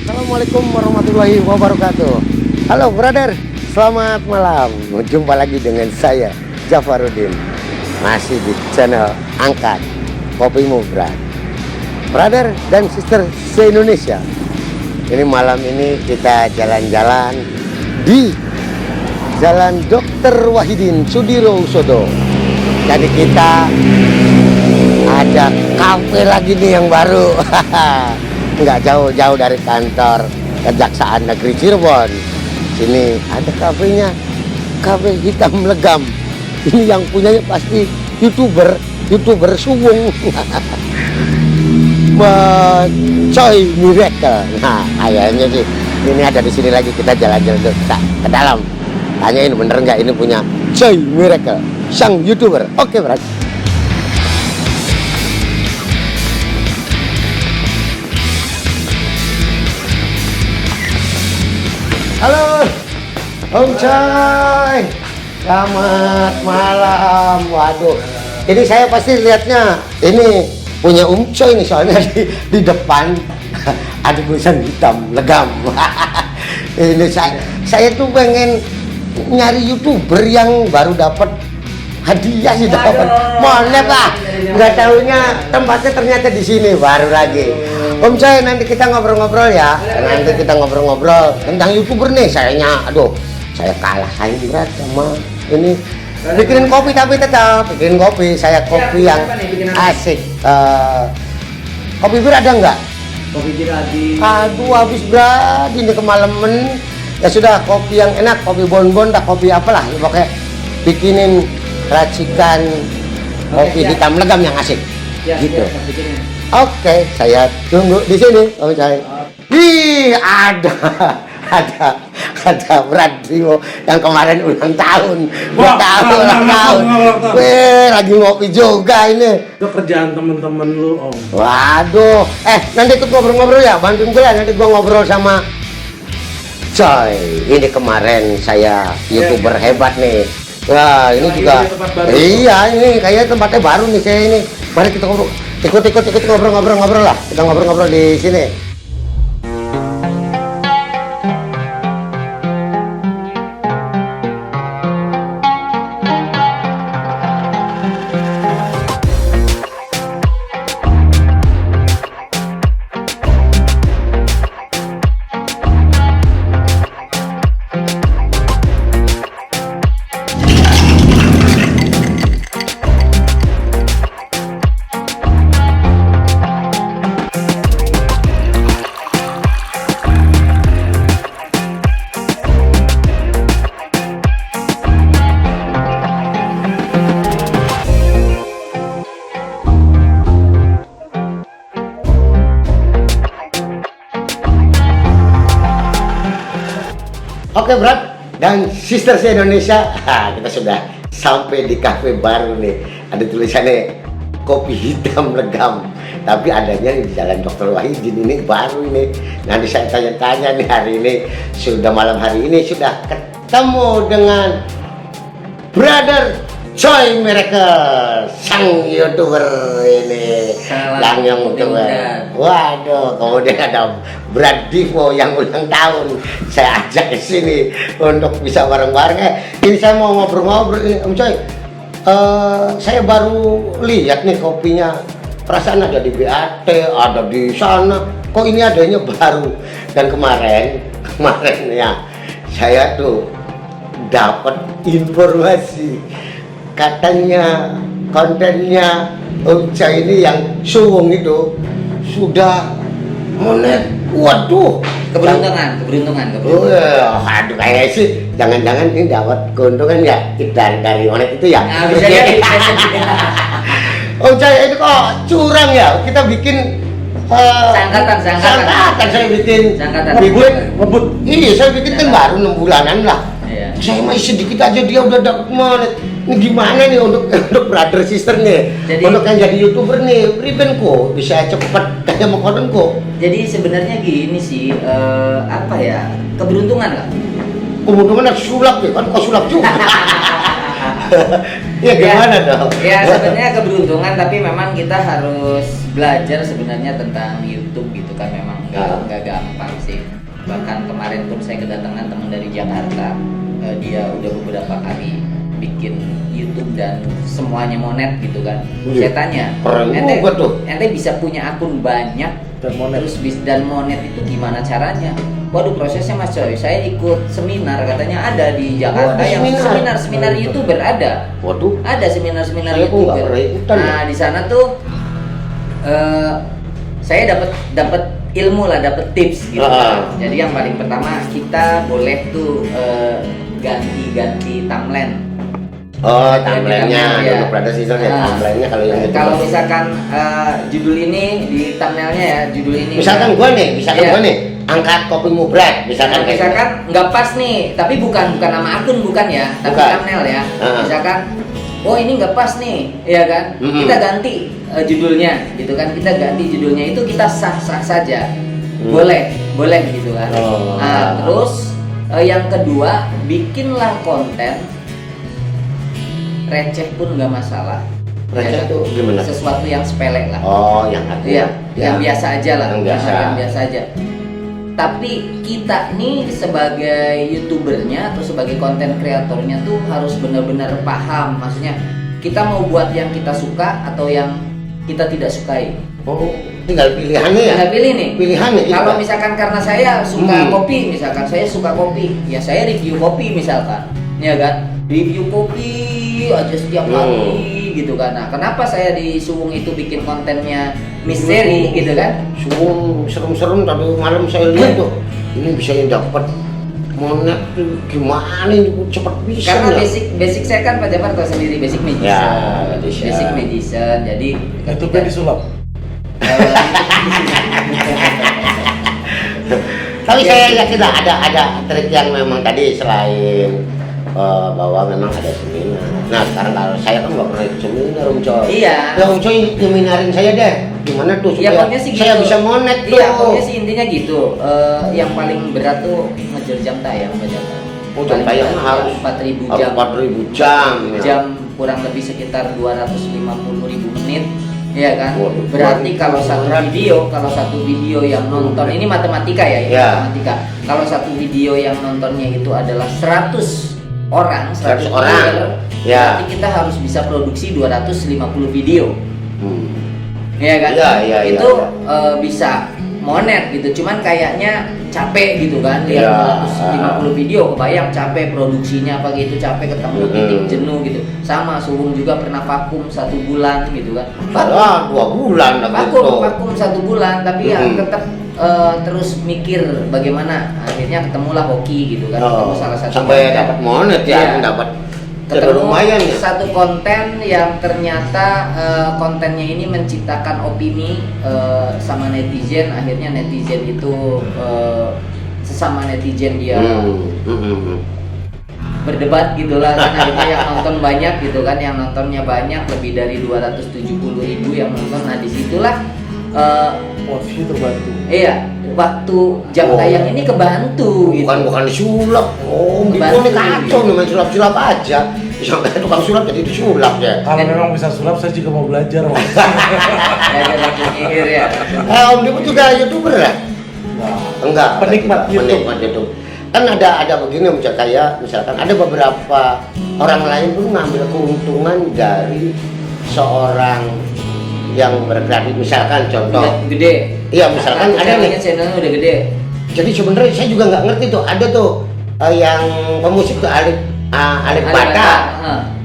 Assalamualaikum warahmatullahi wabarakatuh. Halo brother, selamat malam. Jumpa lagi dengan saya Jafarudin, masih di channel Angkat Kopimu brother dan sister se-Indonesia. Ini malam ini kita jalan-jalan di Jalan Dr. Wahidin Sudirohusodo. Jadi kita ada kafe lagi nih yang baru. Nggak jauh-jauh dari kantor Kejaksaan Negeri Cirebon. Sini ada kafenya, kafe hitam legam. Ini yang punyanya pasti youtuber suwung. Coy Miracle. Nah, kayaknya sih ini ada di sini lagi. Kita jalan-jalan ke dalam. Tanyain bener nggak ini punya Coy Miracle, sang youtuber. Oke, berarti. Halo, Om Coy. Selamat malam. Waduh, ini saya pasti lihatnya ini punya Om Coy nih, soalnya di depan ada tulisan hitam legam. Ini saya tuh pengen nyari youtuber yang baru dapat hadiah sih, dapat monet lah. Nggak tahunya tempatnya ternyata di sini baru lagi. Om Coy, nanti kita ngobrol-ngobrol ya. Nanti kita ngobrol-ngobrol tentang youtuber nih. Saya kalah saing berat sama ini. Bikinin kopi, tapi tetap bikin kopi. Saya kopi yang asik. Kopi bir ada nggak? Kopi bir lagi. Aduh, habis berat ini kemalaman. Ya sudah, kopi yang enak, kopi bonbon, tak kopi apalah. Pokoknya bikinin racikan kopi hitam legam yang asik. Ya, gitu. Ya, Oke, saya tunggu di sini, Om Coy. Ih, ada Brad Rio yang kemarin ulang tahun. Ulang tahun. Weh, lagi ngopi juga ini. Itu kerjaan temen-temen lu, Om. Waduh, nanti ikut ngobrol-ngobrol ya, bantuin gue ya. Nanti gue ngobrol sama Coy. Ini kemarin saya youtuber hebat nih. Wah, ini juga. Iya, ini kayaknya tempatnya baru nih saya ini. Mari kita ngobrol. Ikut ngobrol-ngobrol lah. Kita ngobrol-ngobrol di sini. Oke, Brad dan sister se-Indonesia, kita sudah sampai di kafe baru nih. Ada tulisannya kopi hitam legam, tapi adanya di Jalan Dr. Wahidin ini baru ini. Nanti saya tanya-tanya nih, hari ini malam hari ini sudah ketemu dengan Brother Coy Miracle, sang youtuber ini. Yang youtuber. Waduh, kemudian ada Brad Divo yang ulang tahun. Saya ajak ke sini untuk bisa bareng-bareng. Ini saya mau ngobrol-ngobrol ini, Om Coy. Saya baru lihat nih kopinya. Perasaan ada di BAT, ada di sana. Kok ini adanya baru? Dan kemarin ya, saya tuh dapat informasi. Katanya kontennya Om Coy ini yang suwung itu sudah monet. Waduh, keberuntungan. Oh ya, aduh kayaknya sih jangan-jangan ini dapat keuntungan ya dari monet itu ya. Nah, bisa jadi. Om Coy itu kok curang ya? Kita bikin sangkatan saya bikin ngebut. Iya, saya bikin kan baru 6 bulanan lah. Iya. Saya masih sedikit aja dia udah dapat monet. Ini gimana nih untuk brother sister nih? Untuk yang jadi youtuber nih, riben kok bisa cepet kayak mengkodon kok. Jadi sebenarnya gini sih, apa ya, keberuntungan lah. Keberuntungan sulap ya kan, kok sulap juga. Ya gimana dong? Ya sebenarnya keberuntungan, tapi memang kita harus belajar sebenarnya tentang YouTube gitu kan, memang nggak gampang sih. Bahkan kemarin pun saya kedatangan teman dari Jakarta, dia udah beberapa kali bikin YouTube dan semuanya monet gitu kan. Saya tanya, ente bisa punya akun banyak dan monet itu gimana caranya? Waduh, prosesnya Mas Coy, saya ikut seminar katanya ada di Jakarta yang seminar YouTuber ada. Waduh. Ada seminar Saya YouTuber. ya. Nah, di sana tuh saya dapat ilmu lah, dapat tips gitu kan. Jadi yang paling pertama kita boleh tuh ganti thumbnail. Oh, thumbnailnya dulu pada season ya, thumbnailnya kalau yang itu. Kalau misalkan judul ini di thumbnailnya ya, judul ini. Misalkan gua nih, angkat kopimu berat, misalkan nggak pas nih, tapi bukan nama akun bukan ya, tapi thumbnail ya. Misalkan, oh ini nggak pas nih, ya kan? Kita ganti judulnya, gitu kan? Kita ganti judulnya itu kita sah saja, boleh gitu kan? Nah, terus yang kedua, bikinlah konten receh pun nggak masalah. Receh tuh gimana? Sesuatu yang sepele lah. Oh, yang artinya yang biasa aja lah. Yang biasa aja. Tapi kita nih sebagai YouTubernya atau sebagai konten kreatornya tuh harus benar-benar paham. Maksudnya kita mau buat yang kita suka atau yang kita tidak sukai. Oh, tinggal pilihannya ya? Tinggal pilih nih. Pilihannya. Kalau misalkan karena saya suka kopi, misalkan saya suka kopi, ya saya review kopi misalkan, ya kan? Review kopi aja setiap hari gitu kan. Nah, kenapa saya di Suwung itu bikin kontennya misteri gitu kan? Suwung serem-serem, tapi malam saya lihat tuh ini bisa yang dapat monet tuh gimana ini cepat bisa. Karena basic saya kan Pak Jafar tahu sendiri, basic magician. Ya, basic magician. Jadi itu kan disulap. Tapi saya yakin ada trik yang memang tadi selain bahwa memang ada seminar. Nah sekarang kalau saya kan nggak pernah ikut seminar, Om Coy. Iya. Ya Om Coy nyeminarin saya deh. Gimana tuh supaya saya bisa monet tuh? Iya, pokoknya sih intinya gitu. Yang paling berat tuh ngejar jam tayang, Oh, jam tayang harus 4.000 jam. 4.000 jam. Jam kurang lebih sekitar 250.000 menit. Iya kan? Waduh, berarti kalau satu video yang nonton ini matematika ya, matematika. Kalau satu video yang nontonnya itu adalah 100 orang, ya. Berarti kita harus bisa produksi 250 video. Iya kan? Itu bisa monet gitu. Cuman kayaknya capek gitu kan, lihat 250 video, kebayang capek produksinya apa gitu, capek ketemu titik jenuh gitu. Sama Suwung juga pernah vakum 1 bulan gitu kan. 2 bulan vakum 1 bulan, tapi ya tetap terus mikir bagaimana, akhirnya ketemulah hoki gitu kan. Ketemu salah satu sampai dapat monet ya, dapat ketemu lumayan ya. Satu konten yang ternyata kontennya ini menciptakan opini sama netizen. Akhirnya netizen itu sesama netizen dia berdebat gitulah kan. Akhirnya yang nonton banyak gitu kan, yang nontonnya banyak, lebih dari 270.000 yang nonton. Nah disitulah posisi terbantu. Iya, waktu jam tayang ini kebantu gitu. Bukan disulap. Oh, gitu nih kacau nih, main sulap-sulap aja. Bisa kayak tukang sulap jadi disulap ya. Kalau memang bisa sulap, saya juga mau belajar, Mas. Ya. Om Dibu juga YouTuber ya? Enggak. Penikmat YouTube. Kan ada begini kayak misalkan ada beberapa orang lain pun ngambil keuntungan dari seorang yang berkreatif, misalkan contoh gede. Iya, misalkan ada nih channelnya udah gede. Jadi sebenarnya saya juga nggak ngerti tuh, ada tuh yang pemusik tuh Alif Bata.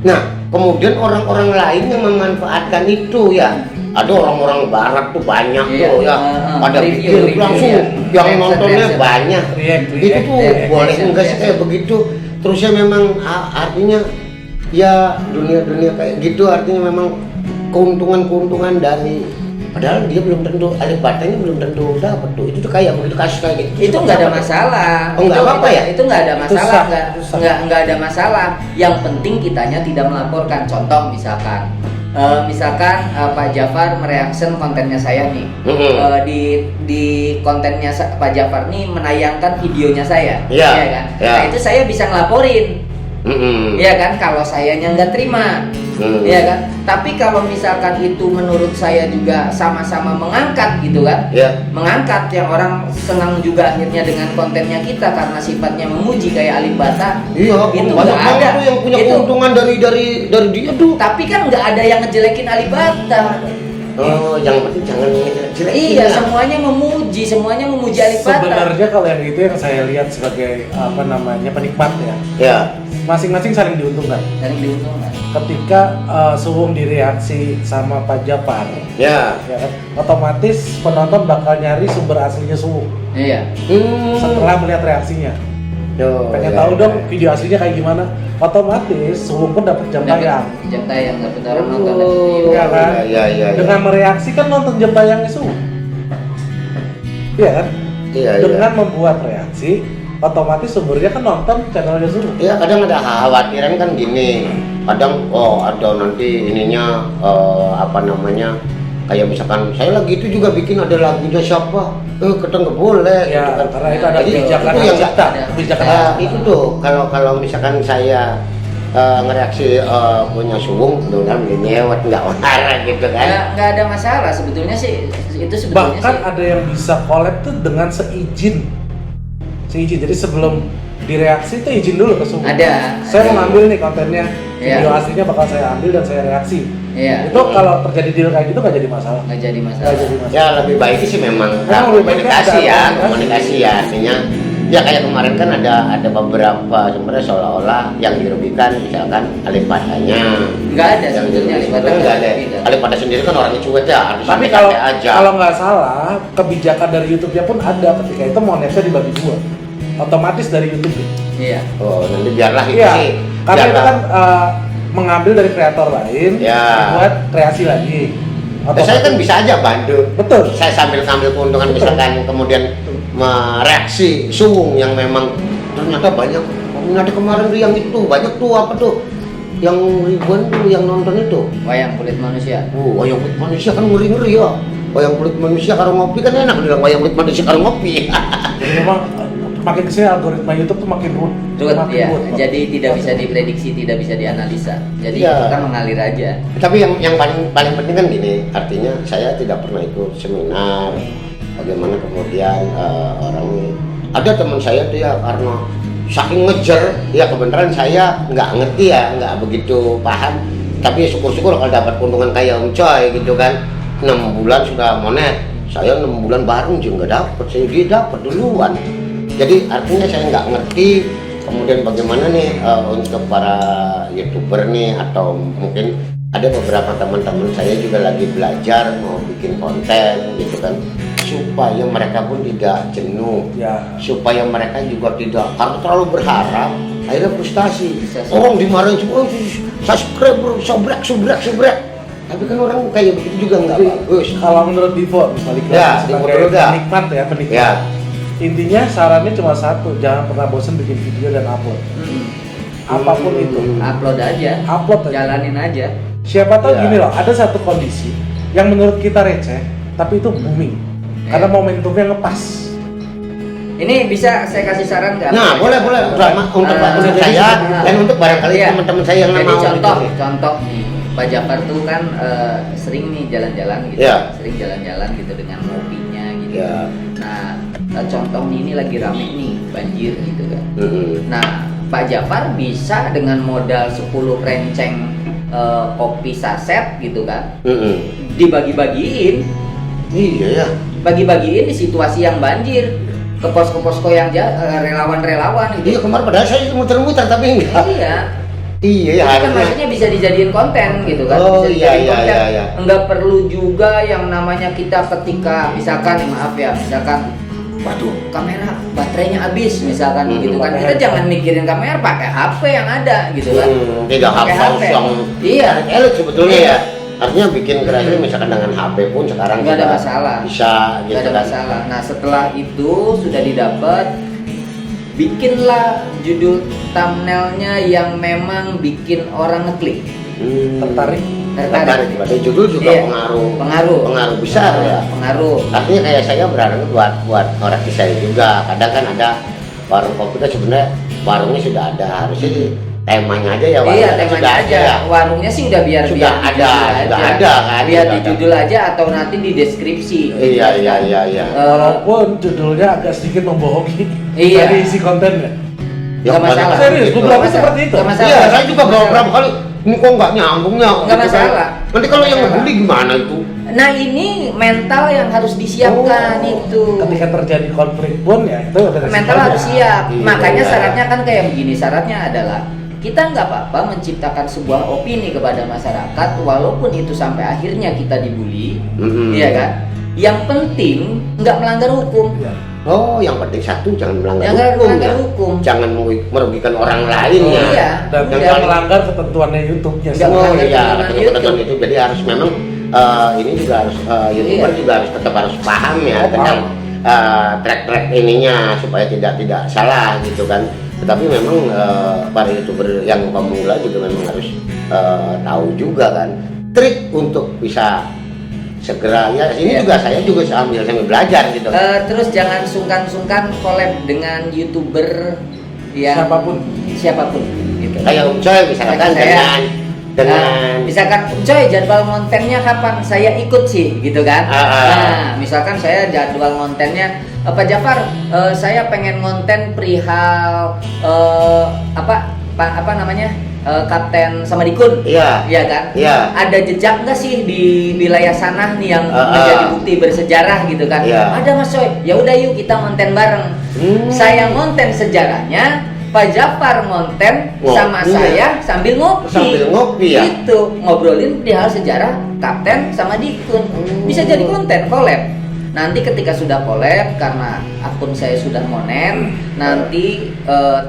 Nah, kemudian orang-orang lain yang memanfaatkan itu ya. Ada orang-orang barat tuh banyak tuh ya. Pada bikin langsung yang nontonnya banyak. Itu tuh boleh enggak sih kayak begitu? Terusnya memang artinya ya dunia-dunia kayak gitu, artinya memang keuntungan dari, padahal dia belum tentu, Alif Batanya belum tentu dapat tuh. Itu tuh kayak begitu, kasus kayak gitu. Itu nggak ada masalah. Oh, nggak apa-apa ya? Itu nggak ada masalah, nggak ada masalah. Yang penting kitanya tidak melaporkan. Contoh misalkan Pak Jafar mereaction kontennya saya nih. Di kontennya Pak Jafar nih menayangkan videonya saya, ya kan? Nah itu saya bisa ngelaporin. Iya kan, kalau sayanya nggak terima, iya kan. Tapi kalau misalkan itu menurut saya juga sama-sama mengangkat gitu kan, mengangkat yang orang senang juga akhirnya dengan kontennya kita karena sifatnya memuji kayak Alibata. Iya, itu banyak nggak banget ada tuh yang punya itu. keuntungan dari dia tuh. Tapi kan nggak ada yang ngejelekin Alibata. Oh, yang penting jangan jelek. Iya, semuanya memuji Alibata. Sebenarnya kalau yang itu yang saya lihat sebagai apa namanya penikmat ya. Ya. Masing-masing saling diuntungkan. Saling diuntungkan. Ketika Suwung direaksi sama Pak Japar, Ya. ya kan, otomatis penonton bakal nyari sumber aslinya Suwung Iya. setelah melihat reaksinya. Pengen tahu dong video aslinya kayak gimana? Otomatis Suwung pun dapat jam tayang. Jam tayang dapat orang nonton dan video. Iya kan? Iya. Dengan mereaksi kan nonton jam tayangnya Suwung. Iya kan? Iya. Dengan membuat reaksi, otomatis sumbernya kan nonton channelnya Suwung. Iya, kadang ada khawatiran kan gini. Kadang ada nanti ininya apa namanya? Kayak misalkan saya lagi itu juga bikin ada lagunya siapa? Kadang nggak boleh. Ya, gitu kan. karena itu ada Jadi, kebijakan itu yang nggak cipta, kebijakan itu tuh kalau misalkan saya ngereaksi punya Suwung, mudah-mudahan nyewet nggak marah gitu kan. Nggak ada masalah sebetulnya sih, itu sebetulnya Bahkan sih. ada yang bisa collab tuh dengan seizin. Jadi sebelum direaksi tuh izin dulu ke Suwung. Ada. Saya mau ngambil nih kontennya, Iya. video aslinya bakal saya ambil dan saya reaksi. Iya. Itu kalau terjadi deal kayak gitu nggak jadi masalah. Nggak jadi Nggak masalah. jadi masalah. Ya lebih baik sih memang lebih baik komunikasi ada ya, komunikasi. komunikasi ya artinya. Ya kayak kemarin kan ada beberapa sebenarnya seolah-olah yang dirugikan misalkan Alibatanya. Nggak ada Yang sebetulnya dirugikan Alibata nggak ada. tidak. Alibata sendiri kan orangnya cuek ya, harus Tapi kalau nggak salah, kebijakan dari YouTube-nya pun ada ketika itu mau netnya dibagi dua, otomatis dari YouTube. Iya. Oh, nanti biarlah itu Iya, sih. karena itu Biarlah. kan mengambil dari kreator lain, Ya. buat kreasi lagi. Ya, saya kan bisa aja bantu. Betul. Saya sambil ngambil keuntungan Betul. misalkan kemudian mereaksi Suwung yang memang ternyata banyak. Ada kemarin tuh yang itu banyak tuh apa tuh yang ribuan tuh yang nonton itu. Wayang kulit manusia. Wayang kulit manusia kan ngeri-ngeri ya. Wayang kulit manusia karo ngopi kan enak bilang wayang kulit manusia karo ngopi. Jadi memang makin kesini algoritma YouTube tuh makin ruwet. Ruwet Makin ya. ruwet. Jadi tidak bisa diprediksi, tidak bisa dianalisa. Jadi Iya. kita mengalir aja. Tapi yang paling penting kan gini, artinya saya tidak pernah ikut seminar bagaimana kemudian orang ada teman saya tuh ya karena saking ngejar ya kebenaran saya nggak ngerti ya nggak begitu paham tapi syukur-syukur kalau dapat keuntungan kayak Om Coy gitu kan 6 bulan sudah monet saya 6 bulan bareng juga nggak dapat saya dia dapat duluan jadi artinya saya nggak ngerti kemudian bagaimana nih untuk para YouTuber nih atau mungkin ada beberapa teman-teman saya juga lagi belajar mau bikin konten gitu kan supaya mereka pun tidak jenuh Ya. supaya mereka juga tidak karena terlalu berharap akhirnya frustasi Frustasi. orang dimarahin semua subscribe bro subrek tapi kan orang kayak begitu juga nggak Jadi, bagus kalau menurut Divo, balik Ya, lagi Divo sebagai dulu dah. penikmat ya, penikmat. ya Intinya sarannya cuma satu, jangan pernah bosan bikin video dan upload. Apapun itu, Upload aja. upload aja. Jalanin aja. Siapa tahu Ya. gini loh, ada satu kondisi yang menurut kita receh, tapi itu booming. Karena momentumnya ngepas. Ini bisa saya kasih saran nggak? nah boleh untuk Eh, saya nah. dan untuk barangkali Iya. teman-teman saya yang Jadi mau contoh nih, Pak Japar tuh kan sering nih jalan-jalan gitu, Iya. sering jalan-jalan gitu dengan mobinya gitu. Iya. Nah, contoh ini lagi rame nih banjir gitu kan. Mm-mm. Nah, Pak Japar bisa dengan modal 10 renceng kopi saset gitu kan, Mm-mm. dibagi-bagiin, iya ya bagi-bagiin di situasi yang banjir ke posko-posko yang relawan-relawan iya gitu. kemarin padahal saya muter-muter tapi enggak Iya. iya Itu ya kan harusnya maksudnya bisa dijadiin konten gitu kan. Oh, Bisa iya, dijadiin iya, konten. iya, iya. Enggak perlu juga yang namanya kita ketika misalkan maaf ya, misalkan waduh kamera baterainya habis misalkan gitu kan. Kita jangan mikirin kamera, pakai HP yang ada gitu kan. tidak Pakai harus yang Iya. elit sebetulnya Iya. ya artinya bikin kreasi misalkan dengan HP pun sekarang Nggak ada juga masalah. bisa Nggak gitu ada kan masalah. Nah, setelah itu sudah didapat, bikinlah judul thumbnailnya yang memang bikin orang ngeklik. Tertarik. tertarik pada judul juga Iya. pengaruh besar ya Pengaruh. artinya kayak saya berharap buat orang saya juga kadang kan ada warung kopi kan sebenarnya warungnya sudah ada harusnya temanya aja ya, Iya, warungnya temanya sudah aja. ada. Warungnya sih udah biar Sudah biar di ada, judul sudah aja. ada kan, Biar sudah di ada. judul aja atau nanti di deskripsi. Iya, iya, iya, iya. Walaupun judulnya agak sedikit membohongi Iya. dari isi kontennya. Ya, Nggak masalah. Serius, gitu. beberapa Nggak masalah. seperti itu. Nggak masalah. Iya, saya juga Nggak masalah. beberapa kali ini kok nggak nyambungnya. Nggak masalah. Nanti kalau yang Nggak ngebully gimana itu? Nah ini mental yang harus disiapkan Oh, itu. Ketika terjadi konflik pun ya itu ada Mental resikonya. harus siap. Iya, Makanya iya. syaratnya kan kayak begini. Syaratnya adalah kita nggak apa-apa menciptakan sebuah opini kepada masyarakat walaupun itu sampai akhirnya kita dibully, Mm-mm. iya kan? Yang penting nggak melanggar hukum. Iya. Oh, yang penting satu jangan melanggar Jangan hukum melanggar ya. hukum. Jangan merugikan orang lain Oh, ya. iya. Dan Yang tidak paling- melanggar ketentuannya YouTube-nya. Nggak Oh melanggar iya, ketentuan ketentuan YouTube. itu jadi harus memang ini juga harus YouTuber Iya. juga harus tetap harus paham ya Oh, tentang paham. track-track ininya supaya tidak salah gitu kan. Tetapi memang para YouTuber yang pemula juga memang harus tahu juga kan trik untuk bisa segera ya ini Iya. juga saya juga sambil belajar gitu. Terus jangan sungkan-sungkan collab dengan YouTuber yang siapapun gitu. Kayak Coy misalkan Saya- dengan misalkan coy jadwal kontennya kapan saya ikut sih gitu kan. Nah misalkan saya jadwal kontennya Pak Jafar, saya pengen konten perihal apa namanya Kapten sama Dikun. iya Iya kan? iya Ada jejak nggak sih di wilayah sana nih yang Ah, menjadi ah. bukti bersejarah gitu kan? Iya. Ada Mas Coy. Ya udah yuk kita konten bareng. Saya ngonten sejarahnya, Pak Jafar ngonten Ngopi sama ya? saya sambil ngopi. Sambil ngopi ya? Itu ngobrolin di hal sejarah Kapten sama Dikun. Bisa jadi konten collab. Nanti ketika sudah collab karena akun saya sudah monet, nanti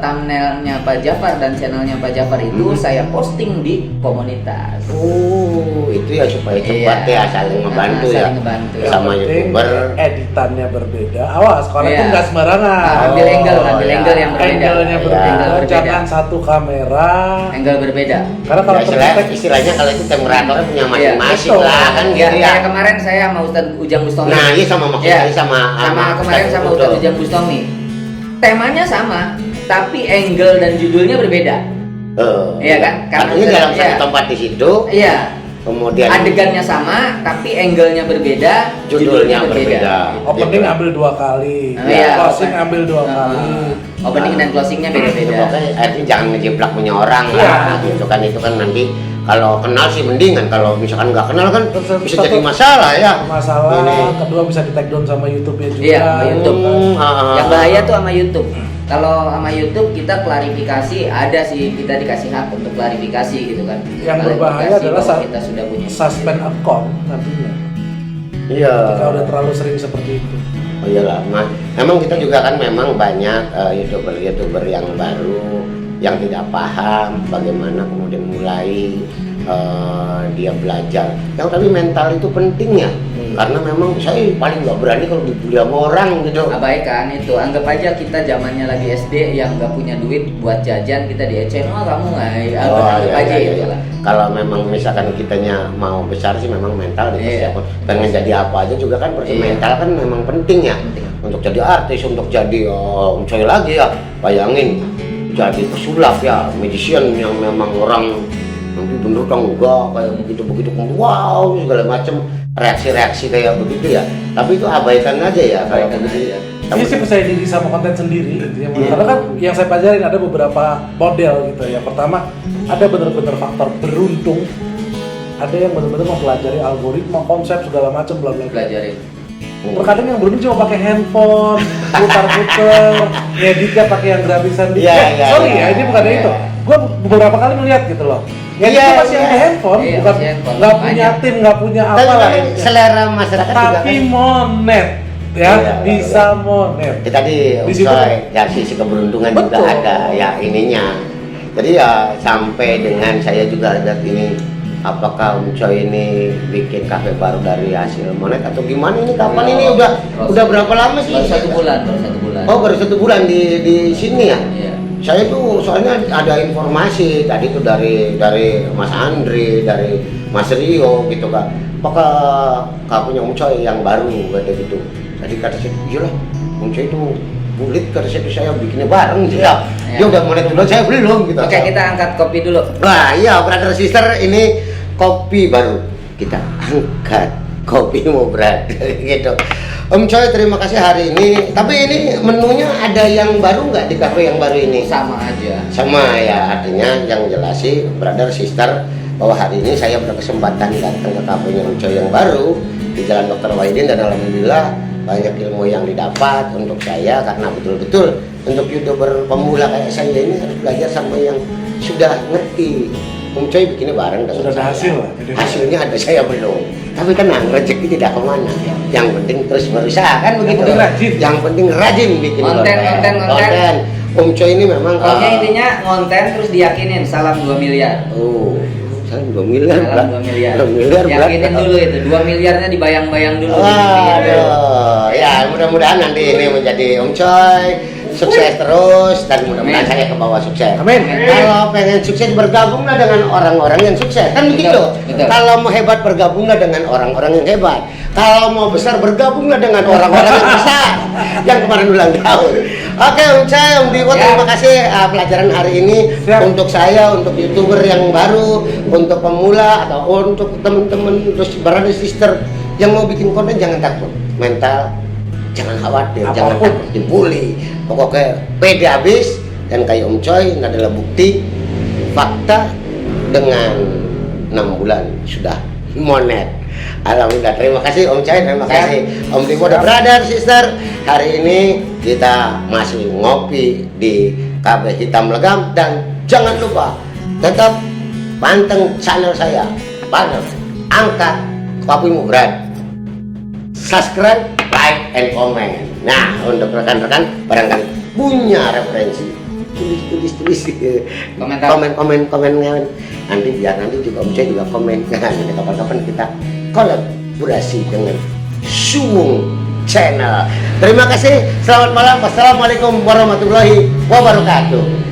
thumbnailnya Pak Jafar dan channelnya Pak Jafar itu saya posting di komunitas. Oh, itu ya supaya cepat Iya. ya saling ngebantu ya. Saling ngebantu. Yang Sama penting YouTuber. editannya berbeda. Awas, kalau Iya. itu nggak sembarangan. Ambil Oh, angle iya. yang berbeda. Angle-nya Iya. berbeda. Angle berbeda. Jangan satu kamera. Angle berbeda. Karena kalau Istilahnya kalau itu temeratornya punya masing-masing betul. lah kan Ya, gitu ya. kayak kemarin saya sama Ustadz Ujang Bustomi. Nah, iya sama maksudnya Ya, sama kemarin sama Ustadz Ustadz Ujang Bustomi. Temanya sama, tapi angle dan judulnya berbeda. Iya kan? Karena Artinya dalam iya. satu tempat di situ, Iya. kemudian Adegannya sama, tapi angle-nya berbeda, judulnya berbeda. opening ambil 2 kali, Iya, closing open- ambil 2 kali. Opening dan closingnya Ya, beda-beda. pokoknya artinya jangan ngejeblak punya orang Iya. lah gitu kan, itu kan nanti kalau kenal sih mendingan, kalau misalkan nggak kenal kan Terus bisa satu- jadi masalah ya. Masalah Ini. kedua bisa di take down sama YouTube-nya juga. Iya, sama YouTube. Ah. Yang bahaya tuh sama YouTube. Kalau sama YouTube kita klarifikasi, ada sih kita dikasih hak untuk klarifikasi gitu kan. Yang berbahaya Klarifikasi adalah bahwa saat kita sudah punya. suspend account nantinya. Iya. Jika udah terlalu sering seperti itu. Oh iyalah, emang kita juga kan memang banyak YouTuber yang baru yang tidak paham bagaimana kemudian mulai dia belajar. Yang tapi mental itu penting ya, karena memang saya paling nggak berani kalau dibully sama orang gitu. Abaikan itu, anggap aja kita zamannya lagi SD yang nggak punya duit buat jajan, kita diecehin, oh kamu nggak, anggap iya, aja iya, itu iya. lah. Kalau memang misalkan kitanya mau besar sih memang mental dipersiapkan. Pengen jadi apa aja juga kan Iya. mental kan memang penting ya. Penting. Untuk jadi artis, untuk jadi coy lagi ya. Bayangin jadi pesulap ya, magician yang memang orang nanti bener kan enggak kayak begitu wow segala macam reaksi kayak begitu ya. Tapi itu abaikan aja ya kalau Abaikan begitu. aja. Ini sih percaya diri sama konten sendiri intinya. Iya. Karena kan yang saya pelajarin ada beberapa model gitu ya. Pertama, ada benar-benar faktor beruntung. Ada yang benar-benar mempelajari algoritma, konsep segala macam bla bla bla. Pelajarin. Terkadang yang beruntung cuma pakai handphone, putar-putar, ngeditnya pakai yang gratisan. Iya, iya, sorry iya. ya, ini bukan Iya. itu. Gue beberapa kali melihat gitu loh. Ngeditnya Iya, masih iya. pakai handphone, Iya, bukan masih handphone. nggak punya Banyak. tim, nggak punya Tapi apa lah. kan selera masyarakat juga Tapi kan. monet, ya Iya, bisa monet. Ya, tadi Di situ- Coy, dari sisi keberuntungan juga Betul. ada ya ininya. Jadi ya sampai dengan saya juga lihat ini apakah Coy ini bikin kafe baru dari hasil monet atau gimana ini kapan ini udah berapa lama sih? Baru 1 bulan, baru 1 bulan. Oh baru 1 bulan di sini ya. Iya. Saya tuh soalnya ada informasi tadi tuh dari Mas Andri, dari Mas Rio gitu kan. Apakah kamu punya Coy yang baru kata gitu. Tadi kata saya, iyalah Coy itu kulit kata saya bikinnya bareng ya. Ya. Dia udah mulai dulu saya belum gitu. Oke, kita angkat kopi dulu. Wah iya brother sister, ini kopi baru kita angkat, kopi mau brother gitu. Om Coy terima kasih hari ini. Tapi ini menunya ada yang baru nggak di kafe yang baru ini? Sama aja. Sama ya, artinya yang jelas sih brother sister bahwa hari ini saya berkesempatan datang ke kafenya Om Coy yang baru di Jalan Dr. Wahidin, dan alhamdulillah banyak ilmu yang didapat untuk saya, karena betul-betul untuk YouTuber pemula kayak saya ini harus belajar sama yang sudah ngerti. Om Coy bikinnya bareng dengan Sudah ada saya. hasil lah. Hasilnya ada, saya belum. Tapi tenang, rezeki tidak kemana. Yang penting terus berusaha kan begitu. penting rajin. Yang penting rajin bikin Konten. Om Coy ini memang Oke, intinya ngonten terus diyakinin salam 2 miliar. Oh, salam 2 miliar. Salam 2 miliar. 2 miliar Yakinin dulu itu, 2 miliarnya dibayang-bayang dulu. Waduh, ya mudah-mudahan nanti ini menjadi Om Coy sukses terus, dan mudah-mudahan Amin. saya ke bawah sukses. Amin. Kalau pengen sukses bergabunglah dengan orang-orang yang sukses, kan begitu. Betul. Kalau mau hebat bergabunglah dengan orang-orang yang hebat. Kalau mau besar bergabunglah dengan orang-orang yang besar. Yang kemarin ulang tahun. Oke Om Coy, Om Diwo, Ya. terima kasih pelajaran hari ini Siap. untuk saya, untuk YouTuber yang baru, untuk pemula atau untuk teman-teman terus brother sister yang mau bikin konten, jangan takut. Mental jangan khawatir, jangan Apapun. takut dibully. Pokoknya pede habis, dan kayak Om Coy ini adalah bukti fakta dengan 6 bulan sudah monet. Alhamdulillah, terima kasih Om Coy, terima kasih Om Diwo dan brother sister. Hari ini kita masih ngopi di Cafe Hitam Legam, dan jangan lupa tetap panteng channel saya, panteng angkat kopimu brad, subscribe, like, and comment. Nah, untuk rekan-rekan barangkali punya referensi, tulis komen nanti, biar nanti juga Om Coy juga komen kan. Nanti kapan-kapan kita kolaborasi dengan Sumung Channel. Terima kasih, selamat malam, wassalamualaikum warahmatullahi wabarakatuh.